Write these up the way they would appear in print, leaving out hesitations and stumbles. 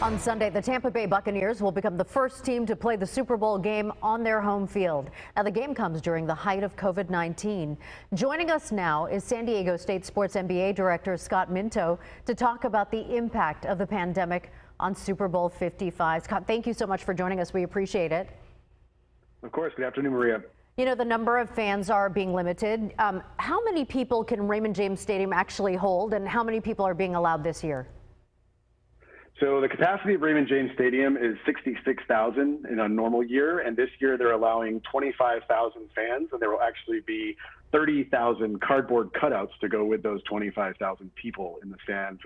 On Sunday, the Tampa Bay Buccaneers will become the first team to play the Super Bowl game on their home field. Now, the game comes during the height of COVID-19. Joining us now is San Diego State Sports NBA Director Scott Minto to talk about the impact of the pandemic on Super Bowl 55. Scott, thank you so much for joining us. We appreciate it. Of course. Good afternoon, Maria. You know, the number of fans are being limited. How many people can Raymond James Stadium actually hold, and how many people are being allowed this year? So the capacity of Raymond James Stadium is 66,000 in a normal year, and this year they're allowing 25,000 fans, and there will actually be 30,000 cardboard cutouts to go with those 25,000 people in the stands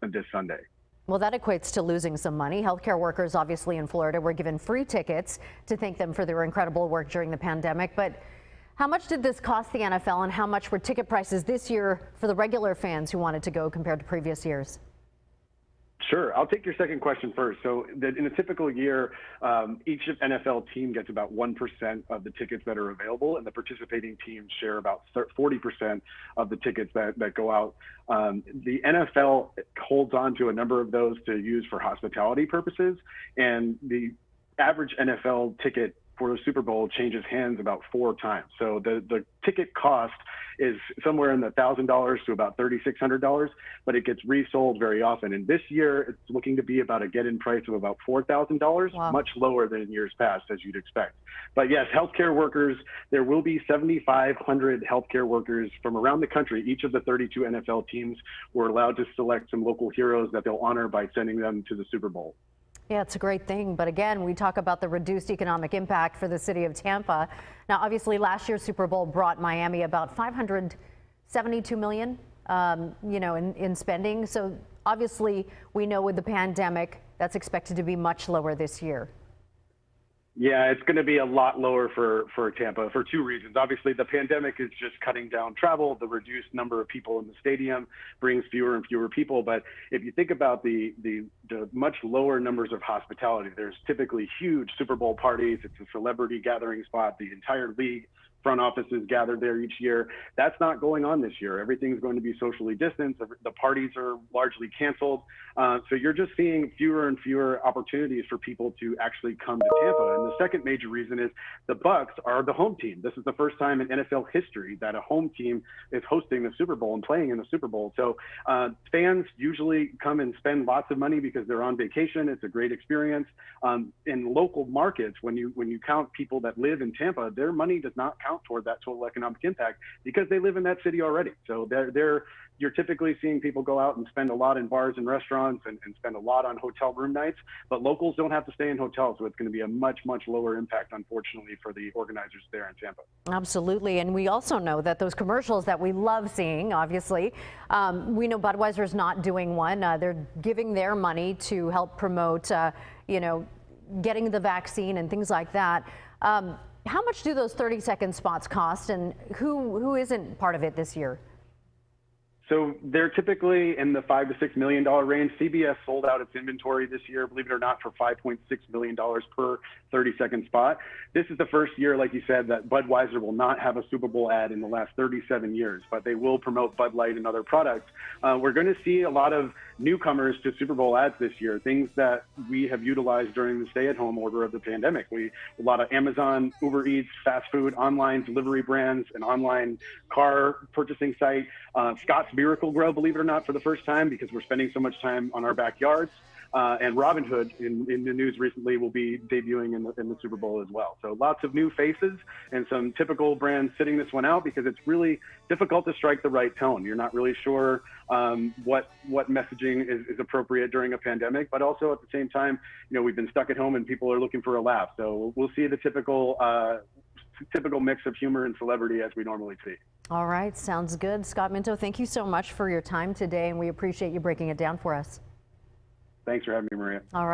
this Sunday. Well, that equates to losing some money. Healthcare workers, obviously in Florida, were given free tickets to thank them for their incredible work during the pandemic. But how much did this cost the NFL, and how much were ticket prices this year for the regular fans who wanted to go compared to previous years? Sure. I'll take your second question first. So in a typical year, each NFL team gets about 1% of the tickets that are available, and the participating teams share about 40% of the tickets that go out. The NFL holds on to a number of those to use for hospitality purposes, and the average NFL ticket for the Super Bowl changes hands about 4 times. So the ticket cost is somewhere in the $1,000 to about $3,600, but it gets resold very often. And this year, it's looking to be about a get-in price of about $4,000, wow, much lower than in years past, as you'd expect. But yes, healthcare workers, there will be 7,500 healthcare workers from around the country. Each of the 32 NFL teams were allowed to select some local heroes that they'll honor by sending them to the Super Bowl. Yeah, it's a great thing. But again, we talk about the reduced economic impact for the city of Tampa. Now, obviously, last year's Super Bowl brought Miami about $572 million, in spending. So obviously, we know with the pandemic, that's expected to be much lower this year. Yeah, it's going to be a lot lower for Tampa for 2 reasons. Obviously, the pandemic is just cutting down travel. The reduced number of people in the stadium brings fewer and fewer people. But if you think about the much lower numbers of hospitality, there's typically huge Super Bowl parties. It's a celebrity gathering spot. The entire league front offices gathered there each year. That's not going on this year. Everything's going to be socially distanced. The parties are largely canceled. So you're just seeing fewer and fewer opportunities for people to actually come to Tampa. And the second major reason is the Bucs are the home team. This is the first time in NFL history that a home team is hosting the Super Bowl and playing in the Super Bowl. So fans usually come and spend lots of money because they're on vacation. It's a great experience. In local markets, when you count people that live in Tampa, their money does not count toward that total economic impact because they live in that city already. So you're typically seeing people go out and spend a lot in bars and restaurants and spend a lot on hotel room nights, but locals don't have to stay in hotels. So it's going to be a much lower impact, unfortunately, for the organizers there in Tampa. Absolutely. And we also know that those commercials that we love seeing, obviously, we know Budweiser's not doing one. They're giving their money to help promote, getting the vaccine and things like that. How much do those 30-second spots cost, and who isn't part of it this year? So they're typically in the $5 to $6 million range. CBS sold out its inventory this year, believe it or not, for $5.6 million per 30-second spot. This is the first year, like you said, that Budweiser will not have a Super Bowl ad in the last 37 years, but they will promote Bud Light and other products. We're going to see a lot of newcomers to Super Bowl ads this year, things that we have utilized during the stay-at-home order of the pandemic. A lot of Amazon, Uber Eats, fast food, online delivery brands, an online car purchasing site, Scott's Miracle-Gro, believe it or not, for the first time, because we're spending so much time on our backyards. And Robinhood in the news recently will be debuting in the Super Bowl as well. So lots of new faces and some typical brands sitting this one out because it's really difficult to strike the right tone. You're not really sure what messaging is appropriate during a pandemic, but also at the same time, we've been stuck at home and people are looking for a laugh. So we'll see the typical mix of humor and celebrity as we normally see. All right, sounds good. Scott Minto, thank you so much for your time today, and we appreciate you breaking it down for us. Thanks for having me, Maria. All right.